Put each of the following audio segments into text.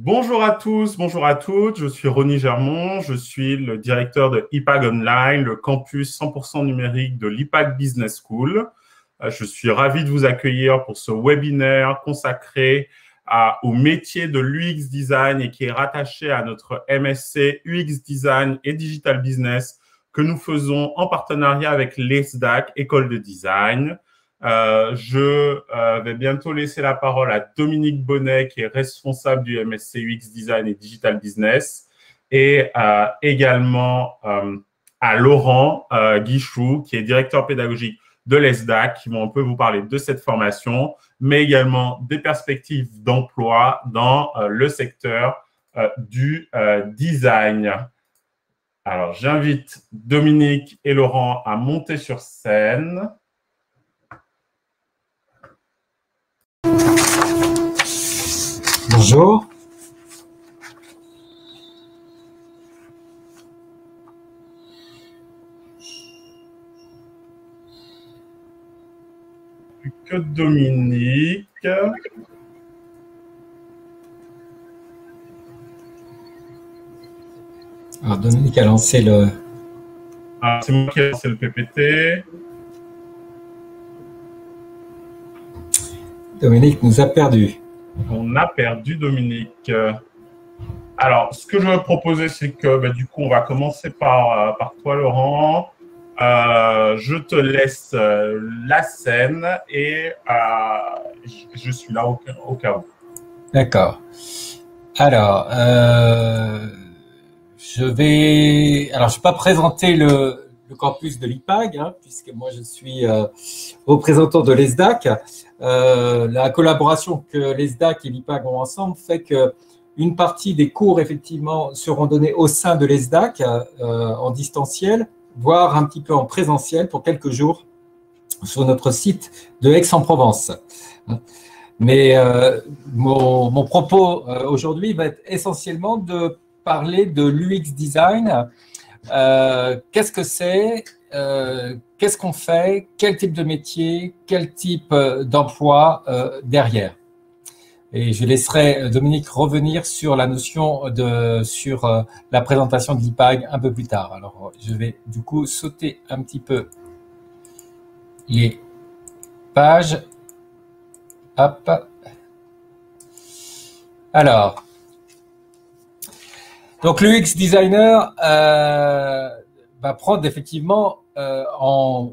Bonjour à tous, bonjour à toutes. Je suis Ronny Germont, je suis le directeur de IPAG Online, le campus 100% numérique de l'IPAG Business School. Je suis ravi de vous accueillir pour ce webinaire consacré au métier de l'UX Design et qui est rattaché à notre MSc UX Design et Digital Business que nous faisons en partenariat avec l'ESDAC, École de Design. Je vais bientôt laisser la parole à Dominique Bonnet, qui est responsable du MSc UX Design et Digital Business, et également à Laurent Guichou, qui est directeur pédagogique de l'ESDAC, qui vont un peu vous parler de cette formation, mais également des perspectives d'emploi dans le secteur du design. Alors, j'invite Dominique et Laurent à monter sur scène. Bonjour. Plus que Dominique. Alors, Dominique a lancé le... Ah, c'est moi qui ai lancé le PPT. Dominique nous a perdu. On a perdu Dominique. Alors, ce que je vais proposer, c'est que du coup, on va commencer par toi, Laurent. Je te laisse la scène et je suis là au cas où. D'accord. Alors, je vais pas présenter le campus de l'IPAG, puisque moi je suis représentant de l'ESDAC. La collaboration que l'ESDAC et l'IPAG ont ensemble fait que une partie des cours, effectivement, seront donnés au sein de l'ESDAC en distanciel, voire un petit peu en présentiel pour quelques jours sur notre site de Aix-en-Provence. Mais mon propos aujourd'hui va être essentiellement de parler de l'UX Design. Qu'est-ce que c'est ? Qu'est-ce qu'on fait? Quel type de métier? Quel type d'emploi derrière? Et je laisserai Dominique revenir sur la notion sur la présentation de l'IPAG un peu plus tard. Alors, je vais du coup sauter un petit peu les pages. Hop. Alors, donc l'UX designer va prendre effectivement en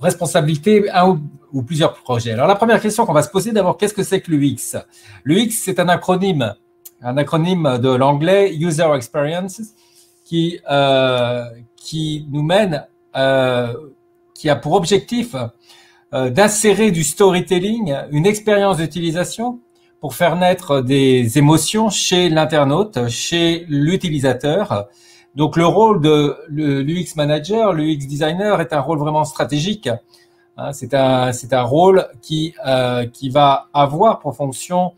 responsabilité un ou plusieurs projets. Alors la première question qu'on va se poser d'abord, qu'est-ce que c'est que l'UX? L'UX, c'est un acronyme de l'anglais User Experience qui nous mène, qui a pour objectif d'insérer du storytelling, une expérience d'utilisation pour faire naître des émotions chez l'internaute, chez l'utilisateur. Donc, le rôle de l'UX manager, l'UX designer est un rôle vraiment stratégique. C'est un rôle qui va avoir pour fonction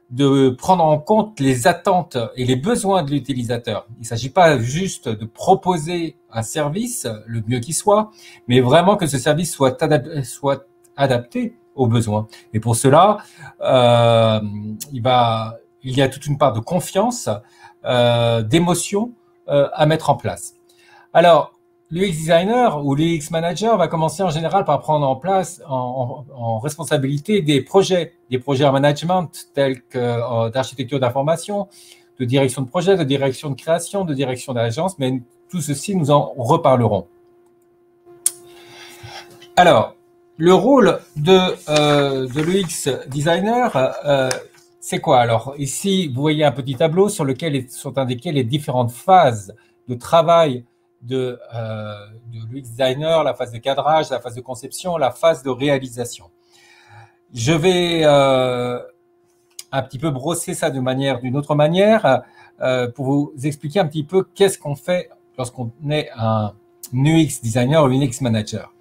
de prendre en compte les attentes et les besoins de l'utilisateur. Il ne s'agit pas juste de proposer un service, le mieux qui soit, mais vraiment que ce service soit adapté aux besoins. Et pour cela, il y a toute une part de confiance, d'émotion à mettre en place. Alors, l'UX designer ou l'UX manager va commencer en général par prendre en place, en responsabilité des projets en management tels que d'architecture d'information, de direction de projet, de direction de création, de direction d'agence, mais tout ceci, nous en reparlerons. Alors, le rôle de l'UX designer, c'est quoi? Alors, ici, vous voyez un petit tableau sur lequel sont indiquées les différentes phases de travail de l'UX designer, la phase de cadrage, la phase de conception, la phase de réalisation. Je vais un petit peu brosser ça d'une autre manière pour vous expliquer un petit peu qu'est-ce qu'on fait lorsqu'on est un UX designer ou un UX manager.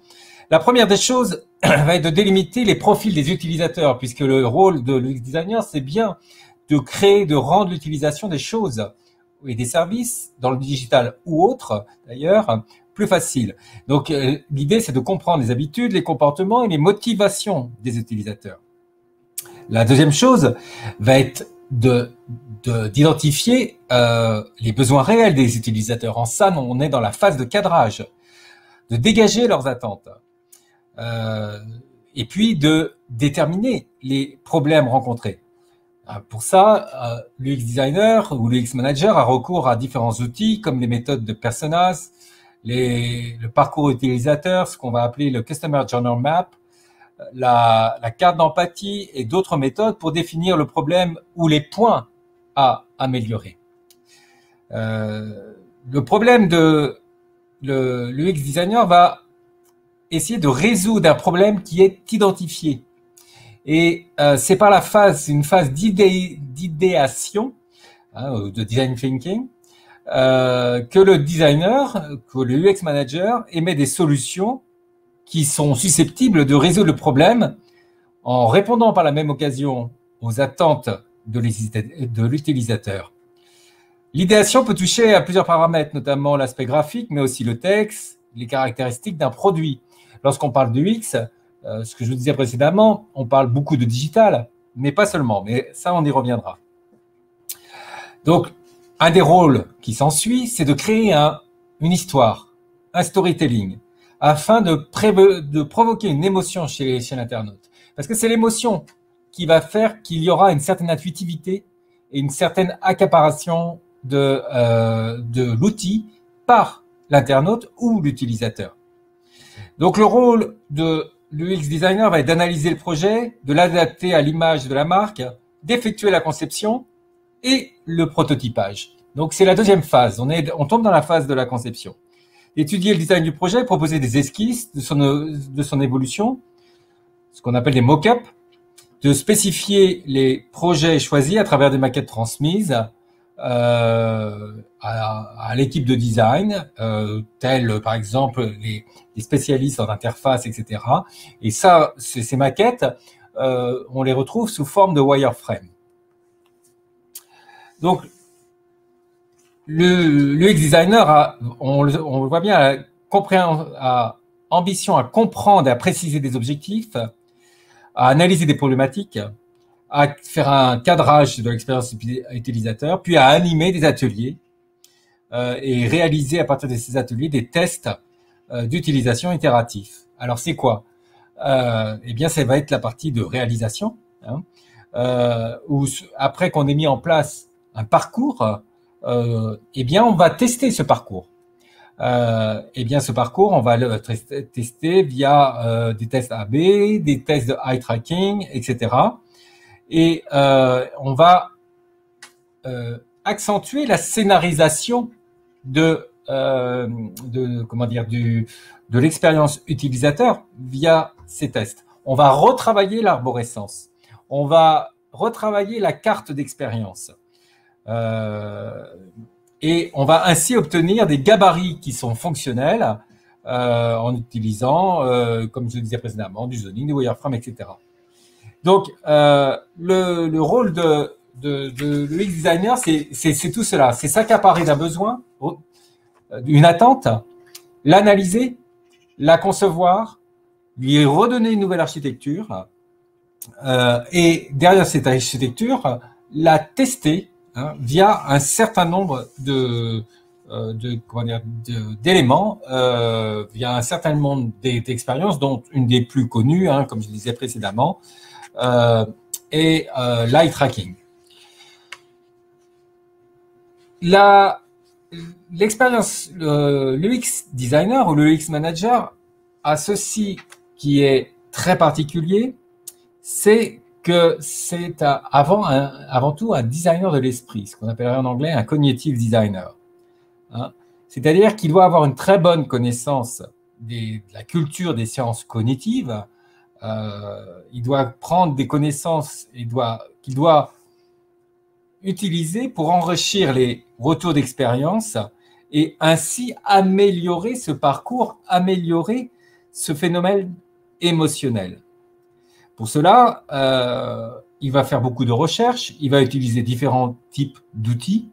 La première des choses va être de délimiter les profils des utilisateurs, puisque le rôle de l'UX designer, c'est bien de créer, de rendre l'utilisation des choses et des services, dans le digital ou autre d'ailleurs, plus facile. Donc, l'idée, c'est de comprendre les habitudes, les comportements et les motivations des utilisateurs. La deuxième chose va être d'identifier les besoins réels des utilisateurs. En ça, on est dans la phase de cadrage, de dégager leurs attentes. Et puis de déterminer les problèmes rencontrés. Pour ça, l'UX designer ou l'UX manager a recours à différents outils comme les méthodes de personas, le parcours utilisateur, ce qu'on va appeler le Customer Journey Map, la carte d'empathie et d'autres méthodes pour définir le problème ou les points à améliorer. Le problème de l'UX designer va essayer de résoudre un problème qui est identifié. Et c'est par une phase d'idéation, de design thinking, que le designer, que le UX manager émet des solutions qui sont susceptibles de résoudre le problème en répondant par la même occasion aux attentes de l'utilisateur. L'idéation peut toucher à plusieurs paramètres, notamment l'aspect graphique, mais aussi le texte, les caractéristiques d'un produit. Lorsqu'on parle de UX, ce que je vous disais précédemment, on parle beaucoup de digital, mais pas seulement, mais ça, on y reviendra. Donc, un des rôles qui s'ensuit, c'est de créer une histoire, un storytelling, afin de provoquer une émotion chez l'internaute. Parce que c'est l'émotion qui va faire qu'il y aura une certaine intuitivité et une certaine accaparation de l'outil par l'internaute ou l'utilisateur. Donc, le rôle de l'UX designer va être d'analyser le projet, de l'adapter à l'image de la marque, d'effectuer la conception et le prototypage. Donc, c'est la deuxième phase. On tombe dans la phase de la conception. Étudier le design du projet, proposer des esquisses de son évolution, ce qu'on appelle des mock-ups, de spécifier les projets choisis à travers des maquettes transmises à l'équipe de design, tels par exemple les spécialistes en interface, etc. Et ça, ces maquettes, on les retrouve sous forme de wireframe. Donc, le UX designer on le voit bien, a ambition à comprendre et à préciser des objectifs, à analyser des problématiques, à faire un cadrage de l'expérience utilisateur, puis à animer des ateliers et réaliser à partir de ces ateliers des tests d'utilisation itératifs. Alors, c'est quoi? Eh bien, ça va être la partie de réalisation, où après qu'on ait mis en place un parcours, eh bien, on va tester ce parcours. Eh bien, ce parcours, on va le tester via des tests A/B, des tests de eye tracking, etc. Et on va accentuer la scénarisation de l'expérience utilisateur via ces tests. On va retravailler l'arborescence. On va retravailler la carte d'expérience. Et on va ainsi obtenir des gabarits qui sont fonctionnels en utilisant, comme je le disais précédemment, du zoning, du wireframe, etc. Donc, le rôle de l'UX designer, c'est tout cela. C'est s'accaparer d'un besoin, une attente, l'analyser, la concevoir, lui redonner une nouvelle architecture et derrière cette architecture, la tester via un certain nombre d'éléments, via un certain nombre d'expériences, dont une des plus connues, comme je le disais précédemment, et l'eye tracking. L'expérience, l'UX designer ou le UX manager a ceci qui est très particulier, c'est que c'est avant tout un designer de l'esprit, ce qu'on appellerait en anglais un cognitive designer. C'est-à-dire qu'il doit avoir une très bonne connaissance de la culture des sciences cognitives. Il doit prendre des connaissances qu'il doit utiliser pour enrichir les retours d'expérience et ainsi améliorer ce parcours, améliorer ce phénomène émotionnel. Pour cela, il va faire beaucoup de recherches, il va utiliser différents types d'outils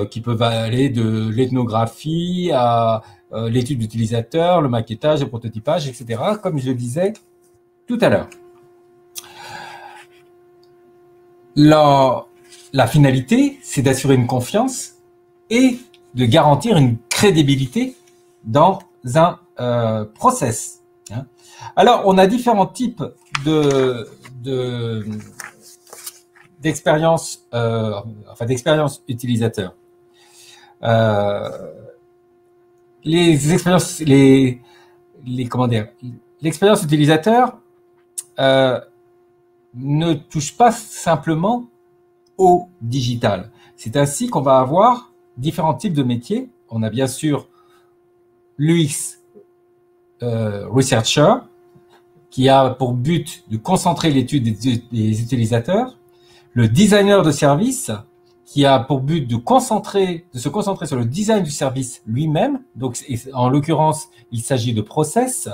qui peuvent aller de l'ethnographie à l'étude d'utilisateur, le maquettage, le prototypage, etc., comme je le disais tout à l'heure. La finalité, c'est d'assurer une confiance et de garantir une crédibilité dans un process. Hein. Alors, on a différents types d'expérience utilisateur. L'expérience utilisateur ne touche pas simplement au digital. C'est ainsi qu'on va avoir différents types de métiers. On a bien sûr l'UX Researcher, qui a pour but de concentrer l'étude des utilisateurs, le designer de service, qui a pour but de se concentrer sur le design du service lui-même. Donc, en l'occurrence, il s'agit de process.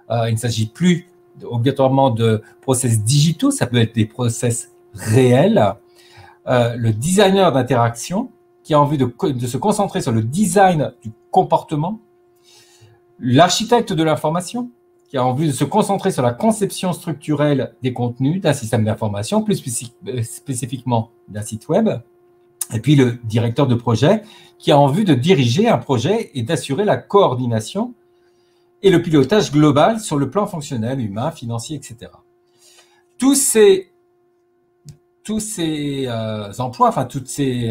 Il ne s'agit plus obligatoirement de process digitaux, ça peut être des process réels. Le designer d'interaction, qui a envie de se concentrer sur le design du comportement. L'architecte de l'information, qui a envie de se concentrer sur la conception structurelle des contenus d'un système d'information, plus spécifiquement d'un site web. Et puis le directeur de projet, qui a envie de diriger un projet et d'assurer la coordination et le pilotage global sur le plan fonctionnel, humain, financier, etc. Tous ces emplois, enfin toutes ces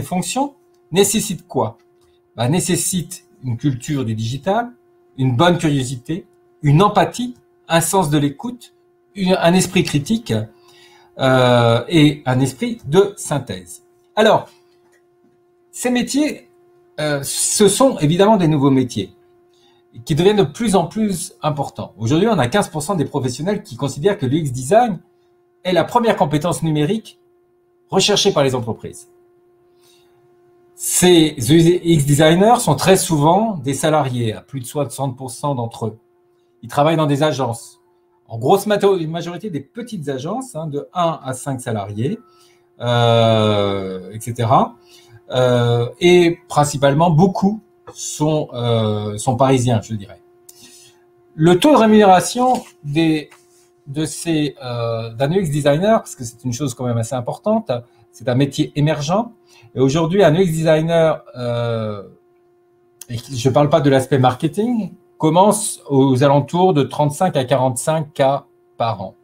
fonctions nécessitent quoi? Nécessitent une culture du digital, une bonne curiosité, une empathie, un sens de l'écoute, un esprit critique et un esprit de synthèse. Alors, ces métiers, ce sont évidemment des nouveaux métiers qui deviennent de plus en plus importants. Aujourd'hui, on a 15% des professionnels qui considèrent que l'UX design est la première compétence numérique recherchée par les entreprises. Ces UX designers sont très souvent des salariés, à plus de 60% d'entre eux. Ils travaillent dans des agences, en grosse majorité des petites agences, de 1 à 5 salariés, etc. Et principalement, beaucoup sont parisiens, je dirais. Le taux de rémunération d'un UX designer, parce que c'est une chose quand même assez importante, c'est un métier émergent. Et aujourd'hui, un UX designer, et je ne parle pas de l'aspect marketing, commence aux alentours de 35 à 45 K par an.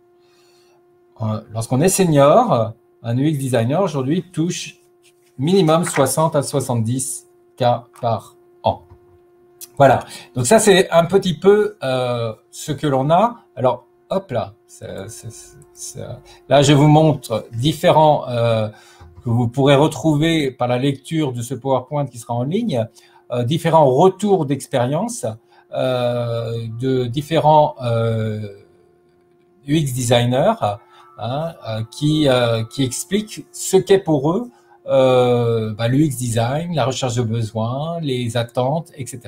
Lorsqu'on est senior, un UX designer aujourd'hui touche minimum 60 à 70 K par an. Voilà. Donc ça, c'est un petit peu ce que l'on a. Alors, hop là. Là, je vous montre différents que vous pourrez retrouver par la lecture de ce PowerPoint qui sera en ligne, différents retours d'expérience de différents UX designers qui expliquent ce qu'est pour eux l'UX design, la recherche de besoins, les attentes, etc.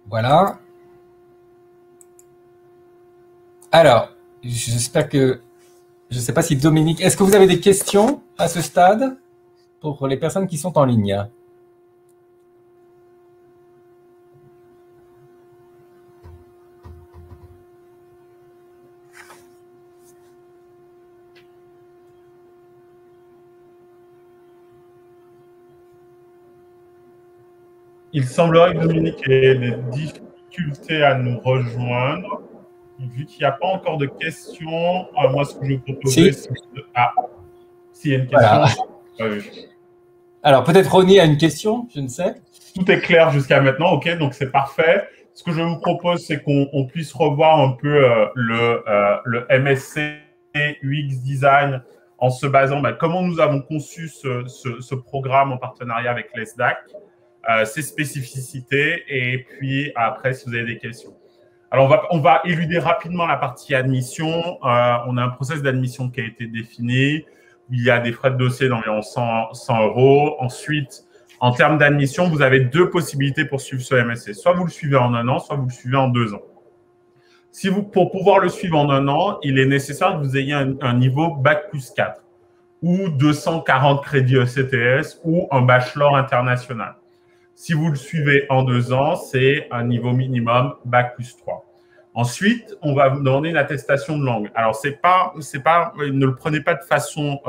Voilà. Alors, j'espère que... Je ne sais pas si Dominique... Est-ce que vous avez des questions à ce stade pour les personnes qui sont en ligne? Il semblerait que Dominique ait des difficultés à nous rejoindre. Vu qu'il n'y a pas encore de questions, moi, ce que je proposais, c'est... Ah, s'il y a une question. Voilà. Alors, peut-être Ronnie a une question, je ne sais. Tout est clair jusqu'à maintenant, ok, donc c'est parfait. Ce que je vous propose, c'est qu'on puisse revoir un peu le MSc UX Design en se basant comment nous avons conçu ce programme en partenariat avec l'ESDAC, ses spécificités, et puis après, si vous avez des questions. Alors, on va éluder rapidement la partie admission. On a un process d'admission qui a été défini. Il y a des frais de dossier d'environ 100 €. Ensuite, en termes d'admission, vous avez deux possibilités pour suivre ce MSc. Soit vous le suivez en 1 an, soit vous le suivez en 2 ans. Pour pouvoir le suivre en 1 an, il est nécessaire que vous ayez un niveau Bac+4 ou 240 crédits ECTS ou un bachelor international. Si vous le suivez en 2 ans, c'est un niveau minimum Bac+3. Ensuite, on va vous demander une attestation de langue. Alors, ne le prenez pas de façon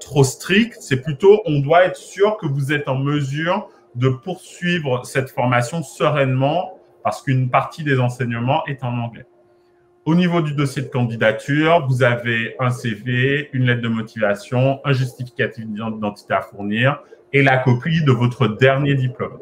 trop stricte. C'est plutôt, on doit être sûr que vous êtes en mesure de poursuivre cette formation sereinement parce qu'une partie des enseignements est en anglais. Au niveau du dossier de candidature, vous avez un CV, une lettre de motivation, un justificatif d'identité à fournir et la copie de votre dernier diplôme.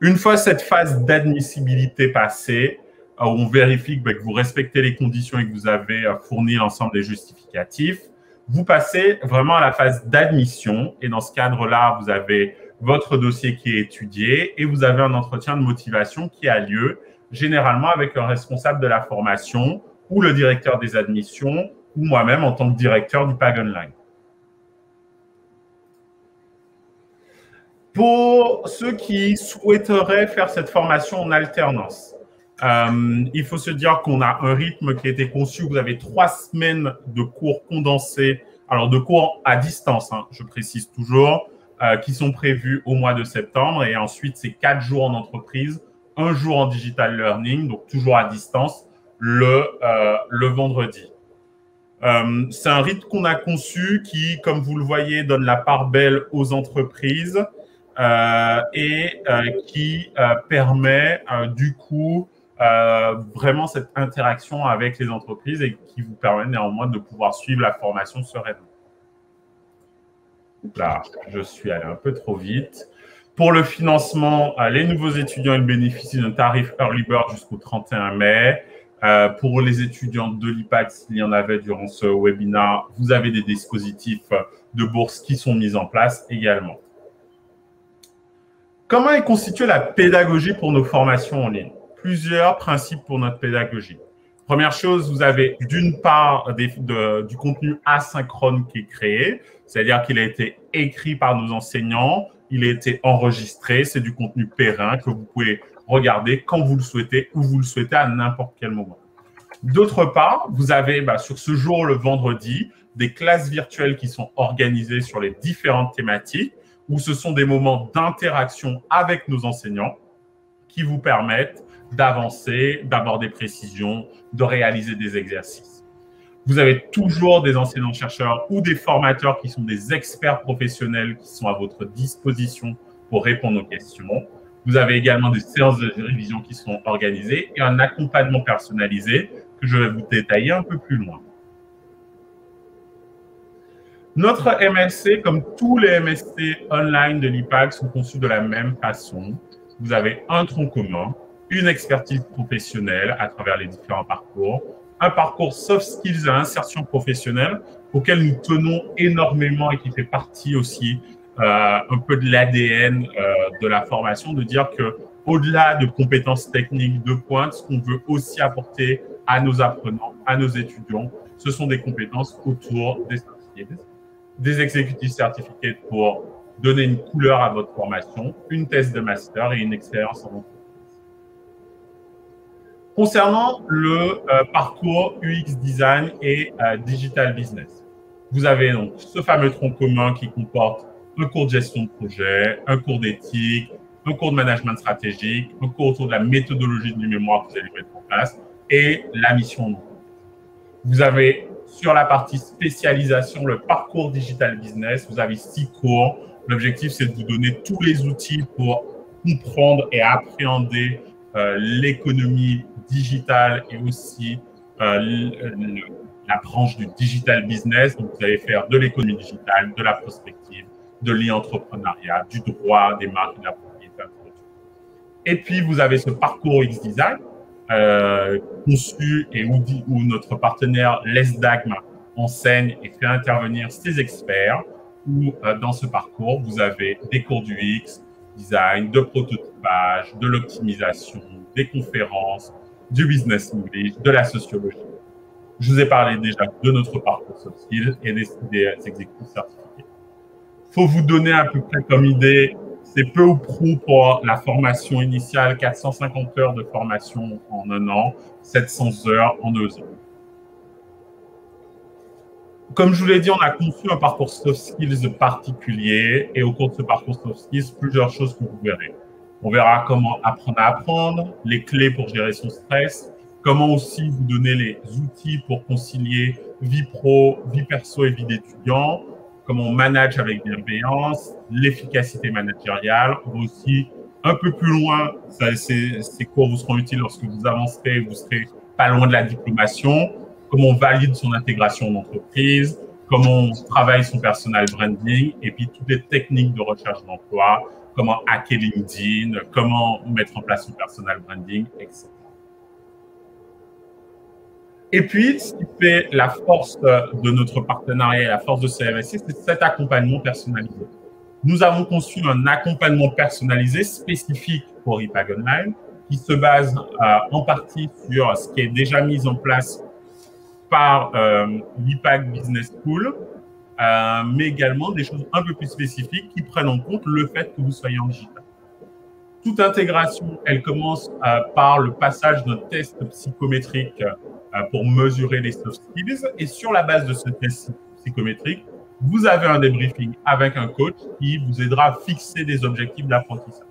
Une fois cette phase d'admissibilité passée, où on vérifie que vous respectez les conditions et que vous avez fourni l'ensemble des justificatifs, vous passez vraiment à la phase d'admission. Et dans ce cadre-là, vous avez votre dossier qui est étudié et vous avez un entretien de motivation qui a lieu, généralement avec un responsable de la formation ou le directeur des admissions ou moi-même en tant que directeur du PAG Online. Pour ceux qui souhaiteraient faire cette formation en alternance, il faut se dire qu'on a un rythme qui a été conçu. Vous avez 3 semaines de cours condensés, alors de cours à distance, hein, je précise toujours, qui sont prévus au mois de septembre. Et ensuite, c'est 4 jours en entreprise, 1 jour en digital learning, donc toujours à distance, le vendredi. C'est un rythme qu'on a conçu qui, comme vous le voyez, donne la part belle aux entreprises. Qui permet du coup vraiment cette interaction avec les entreprises et qui vous permet néanmoins de pouvoir suivre la formation sereinement. Là, je suis allé un peu trop vite. Pour le financement, les nouveaux étudiants ils bénéficient d'un tarif Early Bird jusqu'au 31 mai. Pour les étudiants de l'IPAG, s'il y en avait durant ce webinaire, vous avez des dispositifs de bourse qui sont mis en place également. Comment est constituée la pédagogie pour nos formations en ligne? Plusieurs principes pour notre pédagogie. Première chose, vous avez d'une part du contenu asynchrone qui est créé, c'est-à-dire qu'il a été écrit par nos enseignants, il a été enregistré, c'est du contenu périn que vous pouvez regarder quand vous le souhaitez, où vous le souhaitez à n'importe quel moment. D'autre part, vous avez sur ce jour, le vendredi, des classes virtuelles qui sont organisées sur les différentes thématiques, où ce sont des moments d'interaction avec nos enseignants qui vous permettent d'avancer, d'avoir des précisions, de réaliser des exercices. Vous avez toujours des enseignants-chercheurs ou des formateurs qui sont des experts professionnels qui sont à votre disposition pour répondre aux questions. Vous avez également des séances de révision qui sont organisées et un accompagnement personnalisé que je vais vous détailler un peu plus loin. Notre MSC, comme tous les MSC online de l'IPAG, sont conçus de la même façon. Vous avez un tronc commun, une expertise professionnelle à travers les différents parcours, un parcours soft skills et insertion professionnelle auquel nous tenons énormément et qui fait partie aussi un peu de l'ADN de la formation, de dire que au-delà de compétences techniques de pointe, ce qu'on veut aussi apporter à nos apprenants, à nos étudiants, ce sont des compétences autour des soft skills, des exécutifs certifiés pour donner une couleur à votre formation, une thèse de master et une expérience en entreprise. Concernant le parcours UX Design et Digital Business, vous avez donc ce fameux tronc commun qui comporte un cours de gestion de projet, un cours d'éthique, un cours de management stratégique, un cours autour de la méthodologie du mémoire que vous allez mettre en place et la mission. Vous avez sur la partie spécialisation, le parcours Digital Business, vous avez 6 cours. L'objectif, c'est de vous donner tous les outils pour comprendre et appréhender l'économie digitale et aussi la branche du Digital Business. Donc, vous allez faire de l'économie digitale, de la prospective, de l'e-entrepreneuriat, du droit des marques et de la propriété intellectuelle. Et puis, vous avez ce parcours UX Design conçu et où notre partenaire l'ESDAGM enseigne et fait intervenir ses experts, où dans ce parcours, vous avez des cours d'UX Design, de prototypage, de l'optimisation, des conférences, du business English, de la sociologie. Je vous ai parlé déjà de notre parcours soft skills et des exécutifs certifiés. Il faut vous donner à peu près comme idée, c'est peu ou prou pour la formation initiale, 450 heures de formation en 1 an, 700 heures en 2 ans. Comme je vous l'ai dit, on a conçu un parcours soft skills particulier et au cours de ce parcours soft skills, plusieurs choses que vous verrez. On verra comment apprendre à apprendre, les clés pour gérer son stress, comment aussi vous donner les outils pour concilier vie pro, vie perso et vie d'étudiant, comment on manage avec bienveillance, l'efficacité managériale, aussi un peu plus loin, ces cours vous seront utiles lorsque vous avancerez, vous serez pas loin de la diplomation, comment on valide son intégration en entreprise, comment on travaille son personal branding, et puis toutes les techniques de recherche d'emploi, comment hacker LinkedIn, comment mettre en place son personal branding, etc. Et puis, ce qui fait la force de notre partenariat et la force de CMSC, c'est cet accompagnement personnalisé. Nous avons conçu un accompagnement personnalisé spécifique pour IPAG Online qui se base en partie sur ce qui est déjà mis en place par l'IPAG Business School, mais également des choses un peu plus spécifiques qui prennent en compte le fait que vous soyez en digital. Toute intégration, elle commence par le passage d'un test psychométrique pour mesurer les soft skills. Et sur la base de ce test psychométrique, vous avez un débriefing avec un coach qui vous aidera à fixer des objectifs d'apprentissage.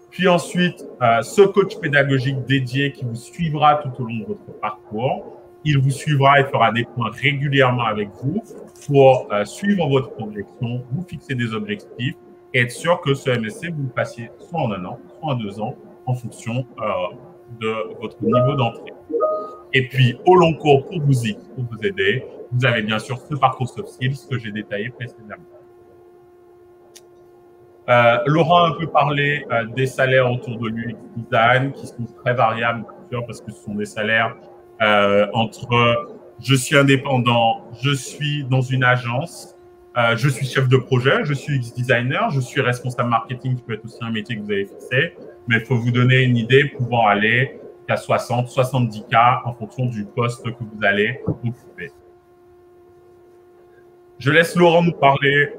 Puis ensuite, ce coach pédagogique dédié qui vous suivra tout au long de votre parcours, il vous suivra et fera des points régulièrement avec vous pour suivre votre progression, vous fixer des objectifs et être sûr que ce MSC, vous le passiez soit en 1 an, soit en 2 ans, en fonction de votre niveau d'entrée. Et puis, au long cours, pour vous aider, vous avez bien sûr ce parcours soft skills que j'ai détaillé précédemment. Laurent a un peu parlé des salaires autour de l'UX design qui sont très variables, bien sûr, parce que ce sont des salaires entre je suis indépendant, je suis dans une agence, je suis chef de projet, je suis UX designer, je suis responsable marketing, qui peut être aussi un métier que vous avez fixé, mais il faut vous donner une idée pouvant aller à 60, 70 K en fonction du poste que vous allez occuper. Je laisse Laurent nous parler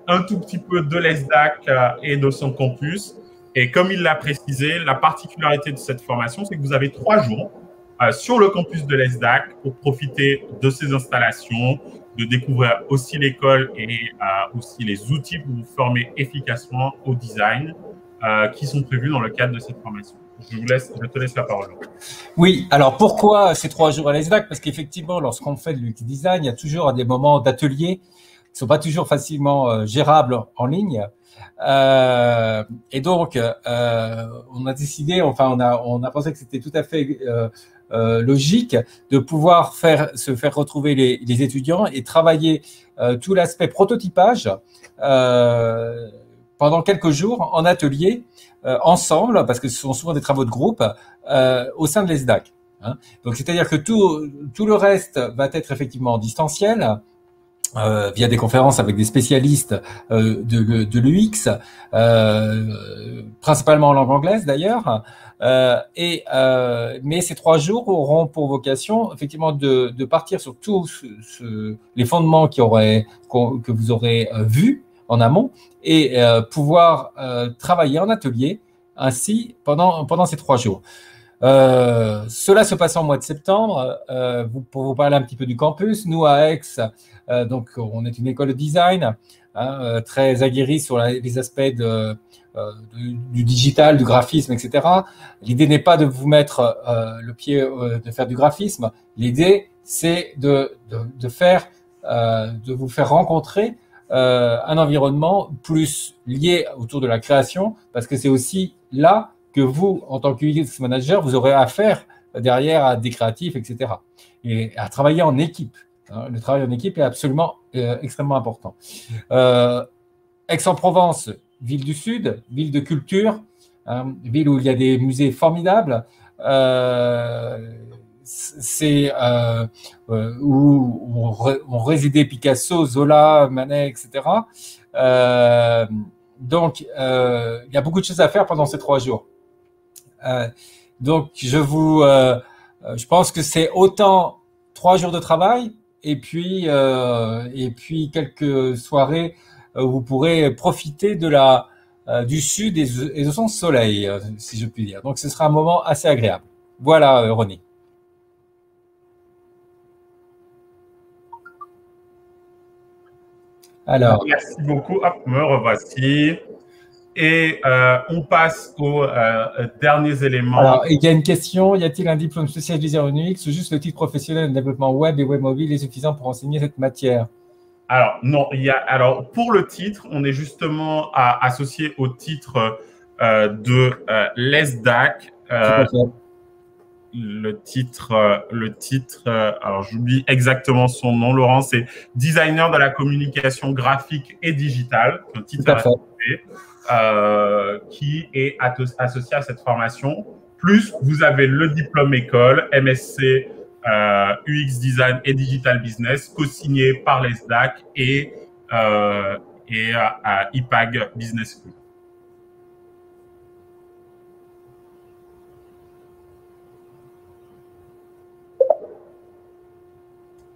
un tout petit peu de l'ESDAC et de son campus. Et comme il l'a précisé, la particularité de cette formation, c'est que vous avez 3 jours sur le campus de l'ESDAC pour profiter de ces installations, de découvrir aussi l'école et aussi les outils pour vous former efficacement au design qui sont prévus dans le cadre de cette formation. Je te laisse la parole. Oui, alors pourquoi ces 3 jours à l'ESDAC? Parce qu'effectivement, lorsqu'on fait de l'UX design, il y a toujours des moments d'atelier qui ne sont pas toujours facilement gérables en ligne. Et donc, on a décidé, enfin, on a pensé que c'était tout à fait logique de pouvoir se faire retrouver les étudiants et travailler tout l'aspect prototypage pendant quelques jours en atelier ensemble, parce que ce sont souvent des travaux de groupe au sein de l'ESDAC. Hein. Donc, c'est-à-dire que tout le reste va être effectivement en distanciel, via des conférences avec des spécialistes de l'UX, principalement en langue anglaise d'ailleurs. Mais ces 3 jours auront pour vocation effectivement de partir sur tous les fondements que vous aurez vus en amont et pouvoir travailler en atelier ainsi pendant ces 3 jours. Cela se passe en mois de septembre. Pour vous parler un petit peu du campus, nous à Aix, donc on est une école de design très aguerrie sur les aspects du digital, du graphisme, etc. L'idée n'est pas de vous mettre le pied, de faire du graphisme. L'idée, c'est de vous faire rencontrer un environnement plus lié autour de la création, parce que c'est aussi là que vous, en tant que UX manager, vous aurez affaire derrière à des créatifs, etc. Et à travailler en équipe. Hein. Le travail en équipe est absolument extrêmement important. Aix-en-Provence, ville du Sud, ville de culture, ville où il y a des musées formidables. C'est où ont résidé Picasso, Zola, Manet, etc. Donc, il y a beaucoup de choses à faire pendant ces 3 jours. Donc, je pense que c'est autant 3 jours de travail et puis quelques soirées où vous pourrez profiter du sud et de son soleil, si je puis dire. Donc, ce sera un moment assez agréable. Voilà, Ronnie. Alors. Merci beaucoup. Hop, me revoici. Et on passe aux derniers éléments. Alors, il y a une question. Y a-t-il un diplôme spécialisé en UX ou juste le titre professionnel de développement web et web mobile est suffisant pour enseigner cette matière? Alors, non, alors, pour le titre, on est justement associé au titre de l'ESDAC. Tout à fait. Le titre, alors j'oublie exactement son nom, Laurent, c'est designer de la communication graphique et digitale, un titre Tout à fait. qui est associé à cette formation. Plus, vous avez le diplôme école, MSc UX Design et Digital Business, co-signé par les SDAC et IPAG Business School.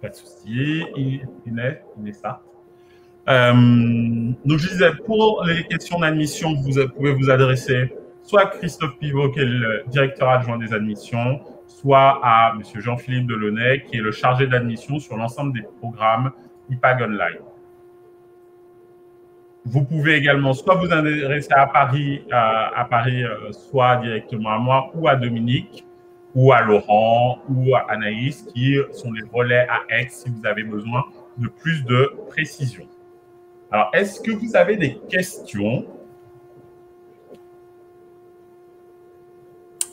Pas de souci, il est ça. Donc, je disais, pour les questions d'admission, vous pouvez vous adresser soit à Christophe Pivot, qui est le directeur adjoint des admissions, soit à M. Jean-Philippe Delaunay, qui est le chargé d'admission sur l'ensemble des programmes IPAG Online. Vous pouvez également soit vous adresser à Paris, soit directement à moi ou à Dominique, ou à Laurent, ou à Anaïs, qui sont les relais à Aix si vous avez besoin de plus de précision. Alors, est-ce que vous avez des questions?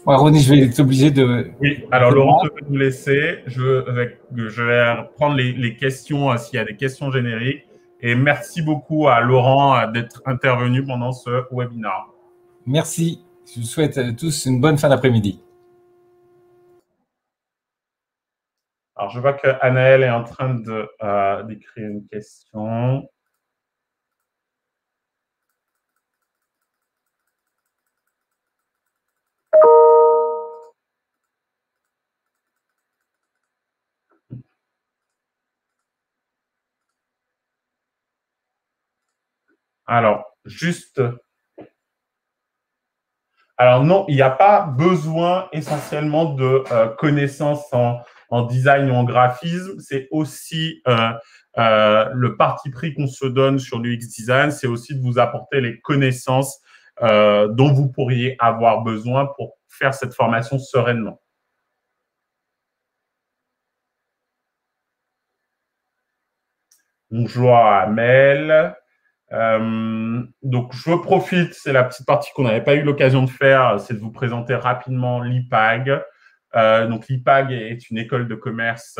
Ouais, Ronnie, je vais être obligé de... Oui, alors Laurent, je vais vous laisser. Je vais reprendre les questions s'il y a des questions génériques. Et merci beaucoup à Laurent d'être intervenu pendant ce webinaire. Merci. Je vous souhaite à tous une bonne fin d'après-midi. Alors, je vois que Anaëlle est en train d'écrire une question. Alors, alors non, il n'y a pas besoin essentiellement de connaissances en design ou en graphisme. C'est aussi le parti pris qu'on se donne sur l'UX design, c'est aussi de vous apporter les connaissances dont vous pourriez avoir besoin pour faire cette formation sereinement. Bonjour à Amel. Donc, je profite, c'est la petite partie qu'on n'avait pas eu l'occasion de faire, c'est de vous présenter rapidement l'IPAG. Donc, l'IPAG est une école de commerce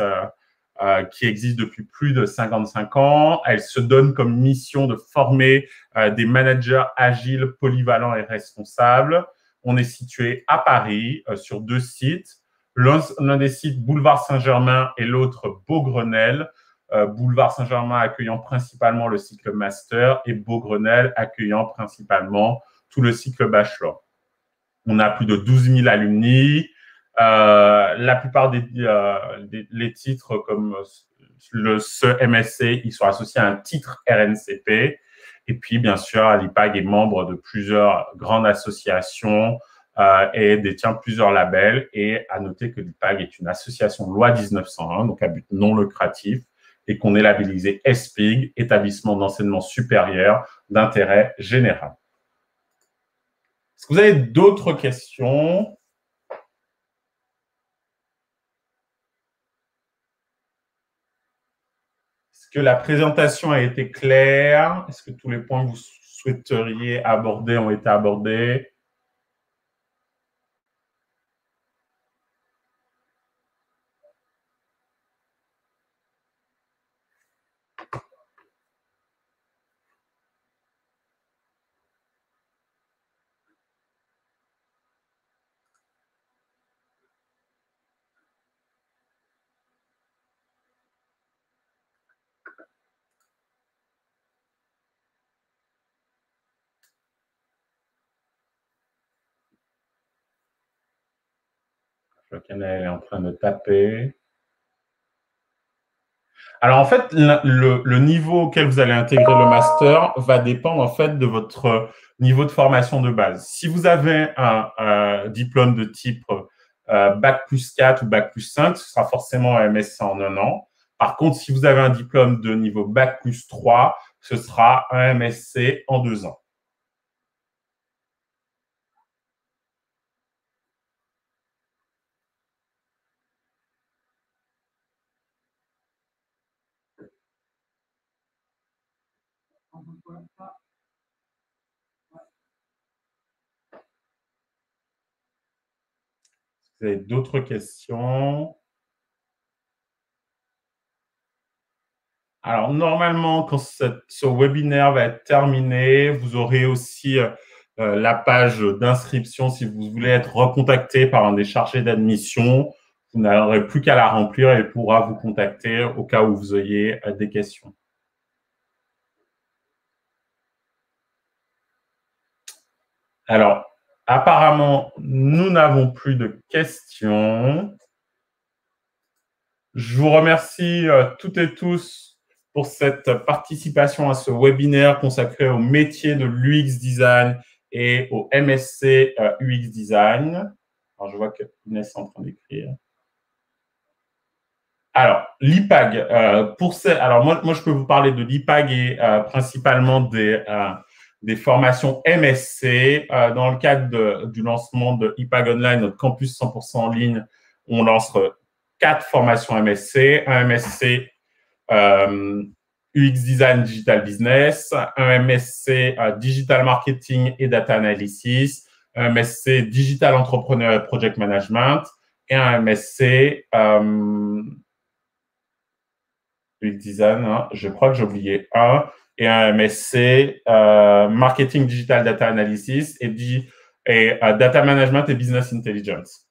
qui existe depuis plus de 55 ans. Elle se donne comme mission de former des managers agiles, polyvalents et responsables. On est situé à Paris sur 2 sites. L'un des sites, Boulevard Saint-Germain, et l'autre, Beaugrenelle. Boulevard Saint-Germain accueillant principalement le cycle master et Beaugrenelle accueillant principalement tout le cycle bachelor. On a plus de 12 000 alumni. La plupart les titres comme ce MSC, ils sont associés à un titre RNCP. Et puis, bien sûr, l'IPAG est membre de plusieurs grandes associations et détient plusieurs labels. Et à noter que l'IPAG est une association loi 1901, donc à but non lucratif, et qu'on est labellisé ESPIG, établissement d'enseignement supérieur d'intérêt général. Est-ce que vous avez d'autres questions? Est-ce que la présentation a été claire? Est-ce que tous les points que vous souhaiteriez aborder ont été abordés? Je vois qu'Anaëlle est en train de taper. Alors, en fait, le niveau auquel vous allez intégrer le master va dépendre, en fait, de votre niveau de formation de base. Si vous avez un diplôme de type Bac plus 4 ou Bac plus 5, ce sera forcément un MSc en 1 an. Par contre, si vous avez un diplôme de niveau Bac plus 3, ce sera un MSc en 2 ans. Vous avez d'autres questions? Alors, normalement, quand ce webinaire va être terminé, vous aurez aussi la page d'inscription si vous voulez être recontacté par un des chargés d'admission. Vous n'aurez plus qu'à la remplir et il pourra vous contacter au cas où vous ayez des questions. Alors, apparemment, nous n'avons plus de questions. Je vous remercie toutes et tous pour cette participation à ce webinaire consacré au métier de l'UX Design et au MSc UX Design. Alors, je vois que Inès est en train d'écrire. Alors, l'IPAG, alors moi, je peux vous parler de l'IPAG et principalement des formations MSc. Dans le cadre du lancement de IPAG Online, notre campus 100% en ligne, on lance 4 formations MSc, un MSc UX Design Digital Business, un MSc Digital Marketing et Data Analysis, un MSc Digital Entrepreneur et Project Management et un MSc UX Design, je crois que j'ai oublié un, et un MSc Marketing Digital Data Analysis et Data Management et Business Intelligence.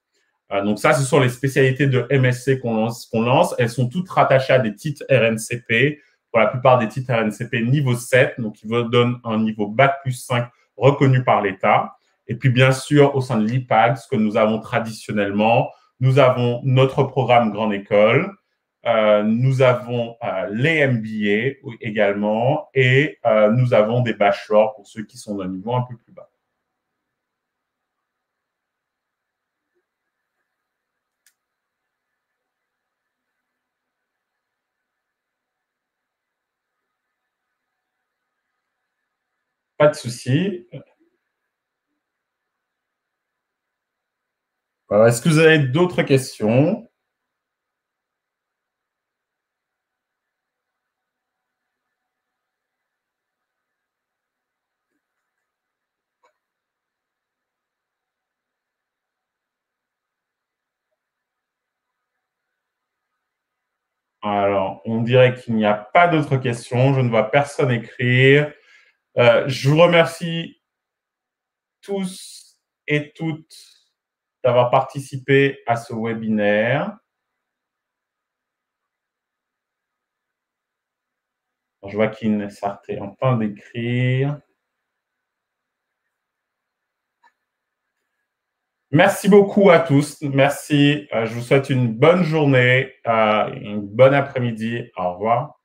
Donc ça, ce sont les spécialités de MSc qu'on lance. Elles sont toutes rattachées à des titres RNCP. Pour la plupart des titres RNCP niveau 7, donc qui vous donnent un niveau Bac+5 reconnu par l'État. Et puis, bien sûr, au sein de l'IPAG, ce que nous avons traditionnellement, nous avons notre programme Grande École, nous avons les MBA également et nous avons des bachelors pour ceux qui sont d'un niveau un peu plus bas. Pas de souci. Est-ce que vous avez d'autres questions? Alors, on dirait qu'il n'y a pas d'autres questions. Je ne vois personne écrire. Je vous remercie tous et toutes d'avoir participé à ce webinaire. Je vois qu'Inès Sarté est en train d'écrire. Merci beaucoup à tous. Merci. Je vous souhaite une bonne journée, une bonne après-midi. Au revoir.